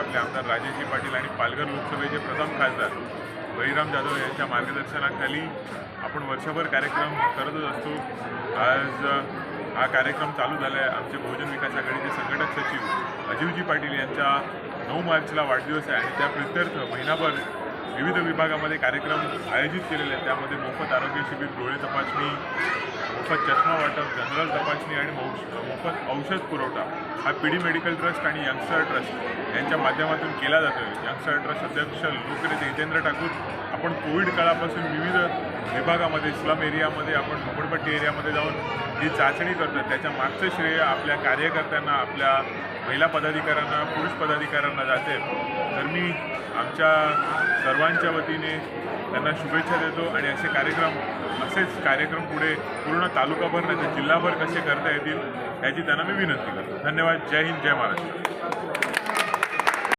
मतदारसंघातले आमदार राजेशजी पाटील आणि पालघर लोकसभेचे प्रथम खासदार बळीराम जाधव यांच्या मार्गदर्शनाखाली आपण वर्षभर कार्यक्रम करतच असतो। आज हा कार्यक्रम चालू झाला आहे। आमचे बहुजन विकास आघाडीचे संघटक सचिव अजीवजी पाटील यांचा 9 मार्चला वाढदिवस आहे आणि त्या प्रित्यर्थ महिनाभर विविध विभागामध्ये कार्यक्रम आयोजित केलेले आहेत। त्यामध्ये मोफत आरोग्य शिबिर, डोळे तपासणी, मोफत चष्मा वाटप, जनरल तपासणी आणि मोफत औषध पुरवठा हा पीडी मेडिकल ट्रस्ट आणि यंगस्टर ट्रस्ट यांच्या माध्यमातून केला जातो। यंगस्टर ट्रस्ट अध्यक्ष लोकनेते हितेंद्र ठाकूर आपण कोविड काळापासून विविध विभागामध्ये स्लम एरियामध्ये आपण झोपडपट्टी एरियामध्ये जाऊन जी चाचणी करतो त्याच्या मागचं श्रेय आपल्या कार्यकर्त्यांना, आपल्या महिला पदाधिकाऱ्यांना, पुरुष पदाधिकाऱ्यांना जाते। तर मी आमच्या सर्वांच्या वतीने त्यांना शुभेच्छा देतो आणि असेच कार्यक्रम पुढे पूर्ण तालुकाभर नाही तर जिल्हाभर कसे करता येतील याची त्यांना मी विनंती करतो। धन्यवाद। जय हिंद, जय महाराष्ट्र।